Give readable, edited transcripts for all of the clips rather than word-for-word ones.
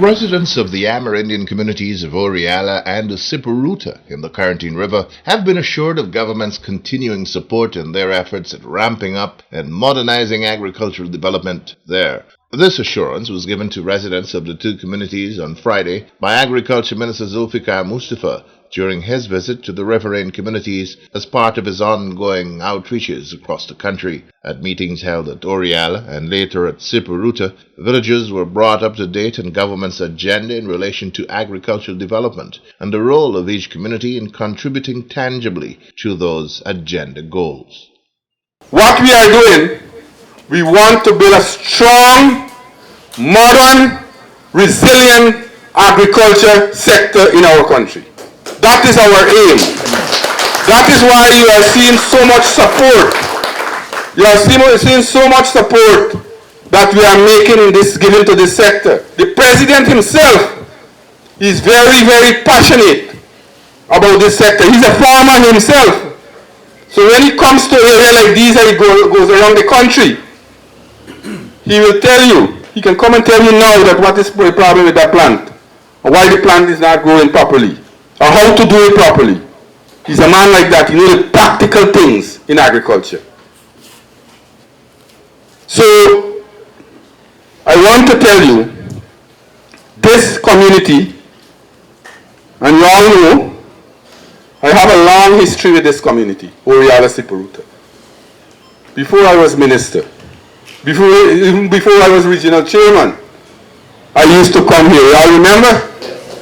residents of the Amerindian communities of OREALLA and SIPARUTA in the Quarantine River have been assured of government's continuing support in their efforts at ramping up and modernizing agricultural development there. This assurance was given to residents of the two communities on Friday by Agriculture Minister Zulfikar Mustafa during his visit to the riverine communities as part of his ongoing outreaches across the country. At meetings held at OREALLA and later at SIPARUTA, villagers were brought up to date on government's agenda in relation to agricultural development and the role of each community in contributing tangibly to those agenda goals. What we are doing, we want to build a strong, modern, resilient agriculture sector in our country. That is our aim. That is why you are seeing so much support. You are seeing so much support that we are making in this, given to this sector. The president himself is very, very passionate about this sector. He's a farmer himself. So when he comes to areas like these and he goes around the country, he will tell you, he can come and tell you now that what is the problem with that plant, or why the plant is not growing properly, or how to do it properly. He's a man like that. He knows the practical things in agriculture. So, I want to tell you, this community, and you all know, I have a long history with this community, OREALLA SIPARUTA. Before I was minister, even before I was regional chairman, I used to come here. You all remember?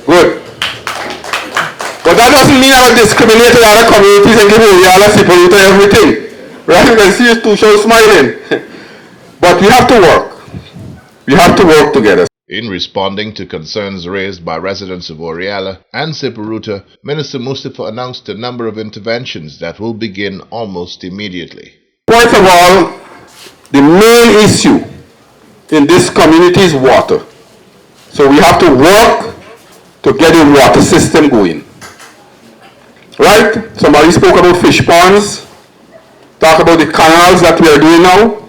Good. But that doesn't mean I will discriminate with other communities and give OREALLA SIPARUTA everything. Right? You can see his two shows smiling. But we have to work. We have to work together. In responding to concerns raised by residents of OREALLA and SIPARUTA, Minister Mustafa announced a number of interventions that will begin almost immediately. First of all, the main issue in this community is water. So we have to work to get a water system going. Right? Somebody spoke about fish ponds, talk about the canals that we are doing now.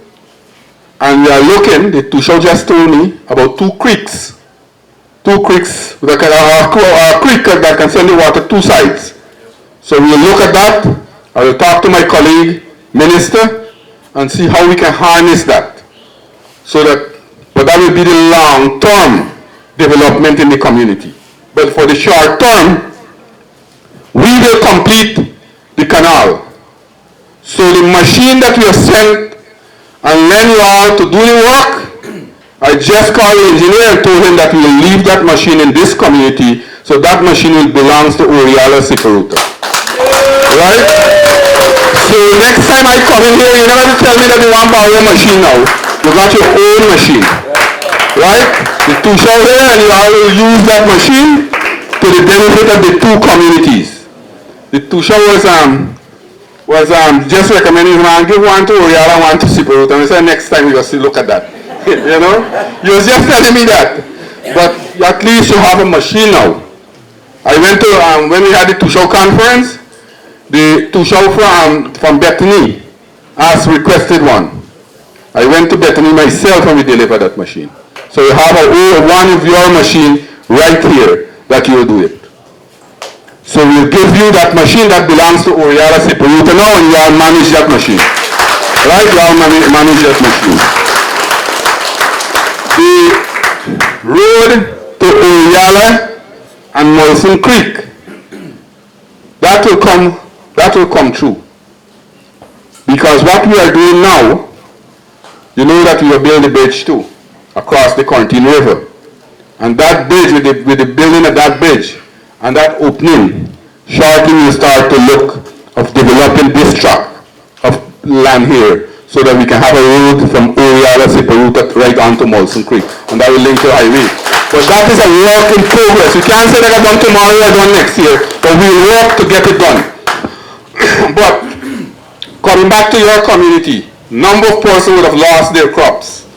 And we are looking, the Tushaw just told me, about two creeks. Two creeks, a creek that can send the water two sides. So we will look at that. I will talk to my colleague, minister, and see how we can harness that. But that will be the long-term development in the community. But for the short term, we will complete the canal. So the machine that we have sent and lend you all to do the work, I just called the engineer and told him that we will leave that machine in this community, so that machine will belong to OREALLA SIPARUTA. Right? So next time I come in here, you never have to tell me that you want to borrow a machine now. You got your own machine. Right? The Tushaw here, and you all will use that machine to the benefit of the two communities. The Tushaw was just recommending, man, give one to OREALLA, one to SIPARUTA. And I said, next time you will see, look at that. You know? He was just telling me that. But at least you have a machine now. I went to, when we had the Tushaw conference, the Tushaw from Bethany requested one. I went to Bethany myself and we delivered that machine. So you have one of your machine right here that you will do it. So we'll give you that machine that belongs to OREALLA SIPARUTA now, and you all manage that machine. Right? You all manage that machine. The road to OREALLA and Molson Creek, that will come true. Because what we are doing now, you know that we are building a bridge too, across the Quarantine River. And that bridge, with the building of that bridge, and that opening, shortly we will start to look of developing this tract of land here so that we can have a road from OREALLA SIPARUTA right on to Molson Creek, and that will link to the highway. But that is a work in progress. You can't say that I'm done tomorrow or done next year, but we'll work to get it done. But coming back to your community, number of persons would have lost their crops.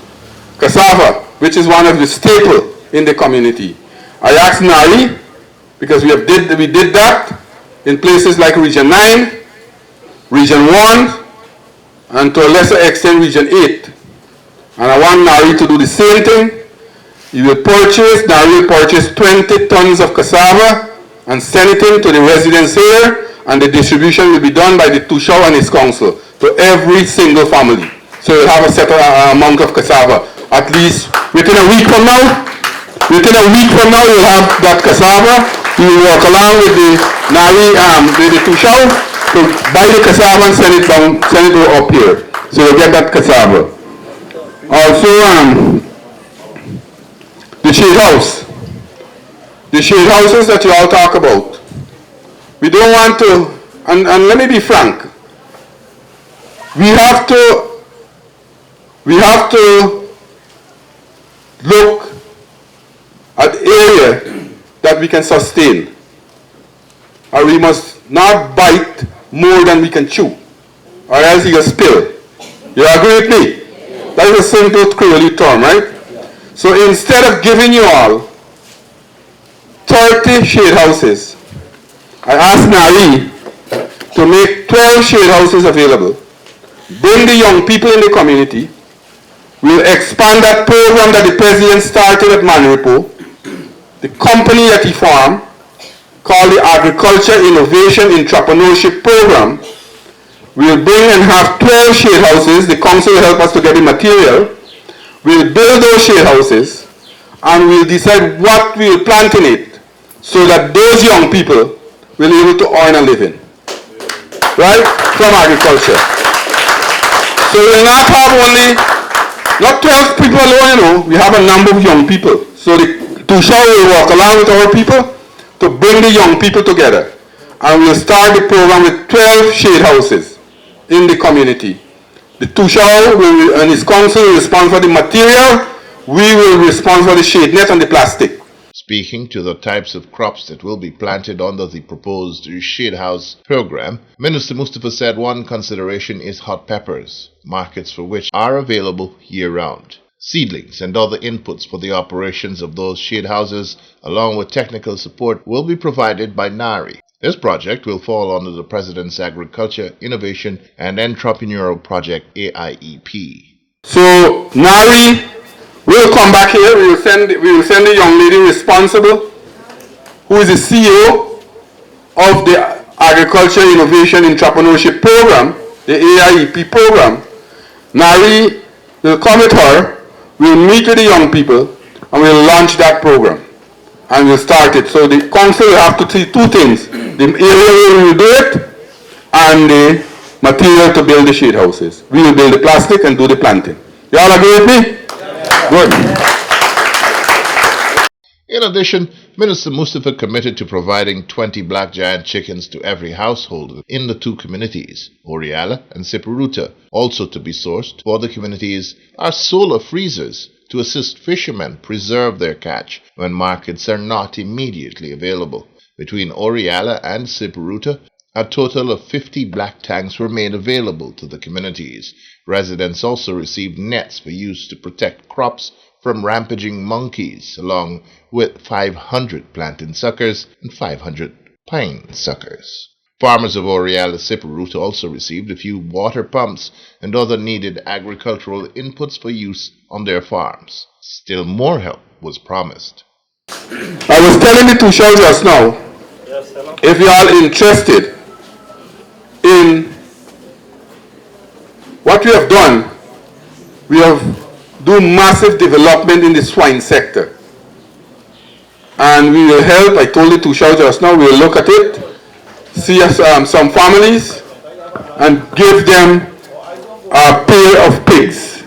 Cassava, which is one of the staple in the community. I asked Nari, because we did that in places like Region 9, Region 1, and to a lesser extent Region 8. And I want Nari to do the same thing Nari will purchase 20 tons of cassava and send it in to the residents here, and the distribution will be done by the Tushao and his council to every single family. So you'll have a set amount of cassava. At least within a week from now, you'll have that cassava. You will walk along with the Nari, with the Tushao to buy the cassava and send it up here. So you'll get that cassava. Also, the shade house. The shade houses that you all talk about. We don't want to, and let me be frank, we have to look at area that we can sustain. Or we must not bite more than we can chew, or else you will spill. You agree with me? That is a simple Creole term, right? So instead of giving you all 30 shade houses, I asked Nari to make 12 shade houses available. Bring the young people in the community. We'll expand that program that the president started at Manripo, the company that he formed, called the Agriculture Innovation Entrepreneurship Program. We'll bring and have 12 shade houses. The council will help us to get the material. We'll build those shade houses, and we'll decide what we'll plant in it so that those young people will be able to earn a living, right, from agriculture. So we'll not have not 12 people alone, we have a number of young people. So the Tushao will walk along with our people to bring the young people together. And we'll start the program with 12 shade houses in the community. The Tushao and his council will respond for the material. We will respond for the shade net and the plastic. Speaking to the types of crops that will be planted under the proposed Shade House program, Minister Mustapha said one consideration is hot peppers, markets for which are available year-round. Seedlings and other inputs for the operations of those shade houses, along with technical support, will be provided by NARI. This project will fall under the President's Agriculture, Innovation and Entrepreneurial Project AIEP. So NARI will come back here. We will send the young lady responsible, who is the CEO of the Agriculture, Innovation Entrepreneurship Program, the AIEP program. NARI will come with her. We'll meet with the young people and we'll launch that program. And we'll start it. So the council will have to see two things: the area where we will do it and the material to build the shade houses. We will build the plastic and do the planting. You all agree with me? Yeah. Good. In addition, Minister Mustapha committed to providing 20 black giant chickens to every household in the two communities, OREALLA and SIPARUTA. Also to be sourced for the communities are solar freezers to assist fishermen preserve their catch when markets are not immediately available. Between OREALLA and SIPARUTA, a total of 50 black tanks were made available to the communities. Residents also received nets for use to protect crops from rampaging monkeys, along with 500 plantain suckers and 500 pine suckers. Farmers of OREALLA SIPARUTA also received a few water pumps and other needed agricultural inputs for use on their farms. Still more help was promised. I was telling the Tushao just now, if you are interested in what we have done, we have done massive development in the swine sector. And we will help, I told the Tushao just now, we will look at it, see some families and give them a pair of pigs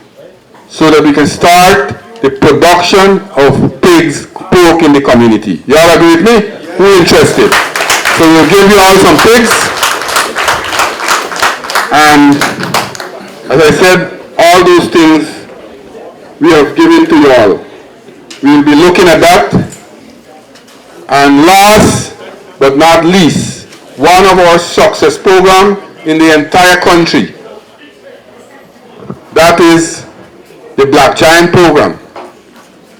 so that we can start the production of pigs, pork in the community. You all agree with me? Who is interested? So we'll give you all some pigs, and as I said, all those things we have given to you all. We'll be looking at that. And last but not least, one of our success programs in the entire country, that is the Black Giant program.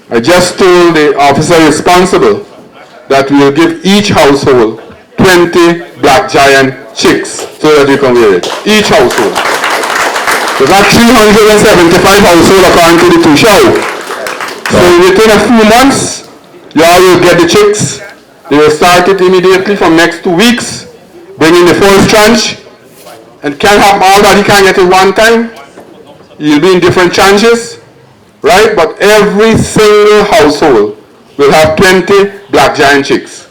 I just told the officer responsible that we will give each household 20 Black Giant chicks so that you can wear it. Each household. So that's 375 households according to the Tushao. So within a few months, you all will get the chicks. They will start it immediately from next 2 weeks, bring in the first tranche, and can't have all that he can get at one time. He'll be in different tranches, right? But every single household will have 20 black giant chicks.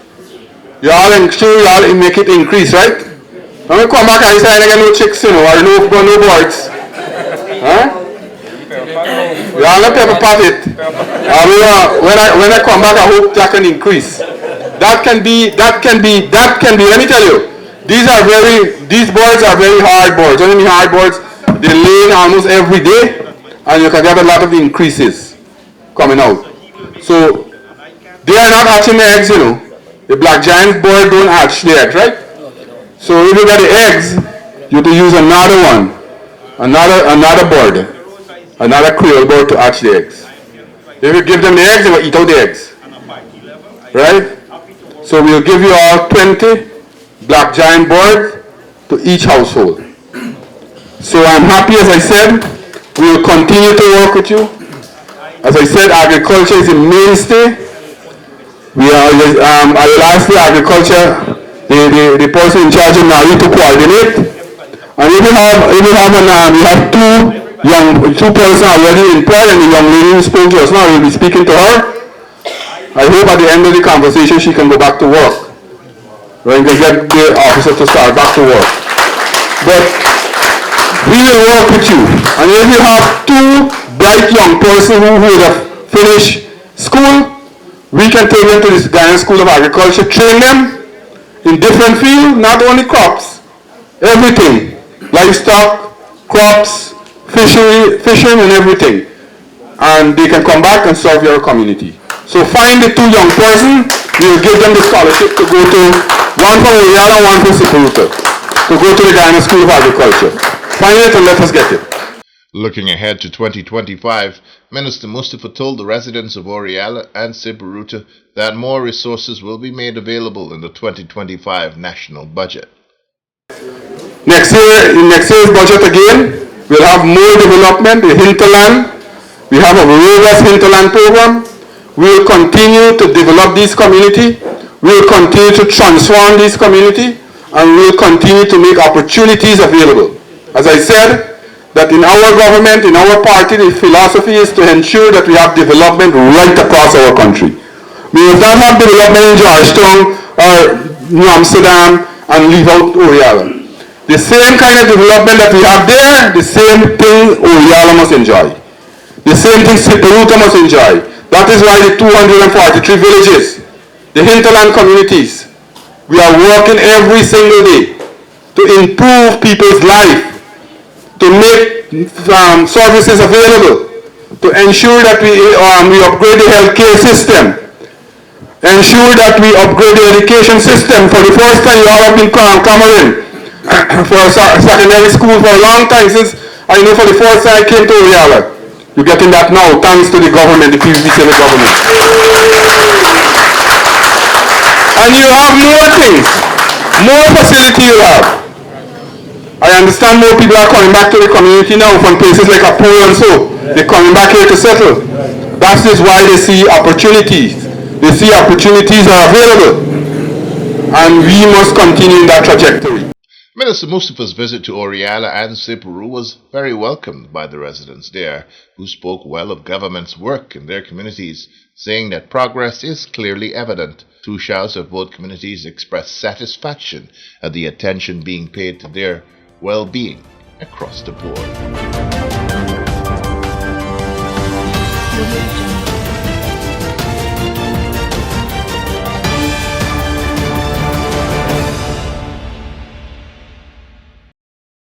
You all ensure you all make it increase, right? When we come back and say I get no chicks, you know, or no birds. Huh? You all not pepper pot it. When I come back, I hope that can increase. That can be, let me tell you, these birds are very hard birds. Don't mean hard birds. They lay almost every day, and you can get a lot of increases coming out. So they are not hatching the eggs, you know. The black giant bird don't hatch the eggs, right? So if you get the eggs, you have to use another one, another bird, another Creole bird to hatch the eggs. If you give them the eggs, they will eat out the eggs, right? So we'll give you all 20 black giant birds to each household. So I'm happy, as I said, we will continue to work with you. As I said, agriculture is a mainstay. I will ask the agriculture, the person in charge of Nari to coordinate. And we have two persons already in prayer, and the young lady who spoke just now will be speaking to her. I hope at the end of the conversation she can go back to work. Right, and get the officer to start back to work. But we will work with you. And if you have two bright young persons who would have finished school, we can take them to this Ghanaian School of Agriculture, train them in different fields, not only crops, everything, livestock, crops, fishing and everything. And they can come back and serve your community. So find the two young persons, we will give them the scholarship to go to, one from OREALLA and one from SIPARUTA, to go to the Ghanaian School of Agriculture. Find it and let us get it. Looking ahead to 2025, Minister Mustapha told the residents of OREALLA and SIPARUTA that more resources will be made available in the 2025 national budget. Next year, in next year's budget again, we'll have more development, the hinterland. We have a robust hinterland program. We will continue to develop this community. We will continue to transform this community, and we will continue to make opportunities available. As I said, that in our government, in our party, the philosophy is to ensure that we have development right across our country. We will not have development in Georgetown or New Amsterdam and leave out OREALLA. The same kind of development that we have there, the same thing OREALLA must enjoy. The same thing SIPARUTA must enjoy. That is why the 243 villages, the hinterland communities, we are working every single day to improve people's life, to make services available, to ensure that we upgrade the healthcare system, ensure that we upgrade the education system. For the first time, you all have been coming for secondary school for a long time, since I know for the first time I came to OREALLA. You're getting that now, thanks to the government, the PVC government. And you have more things, more facility you have. I understand more people are coming back to the community now from places like Apuro and so. They're coming back here to settle. That is why they see opportunities. They see opportunities are available. And we must continue in that trajectory. Minister Mustapha's visit to OREALLA and SIPARU was very welcomed by the residents there, who spoke well of government's work in their communities, saying that progress is clearly evident. Two shouts of both communities expressed satisfaction at the attention being paid to their well-being across the board.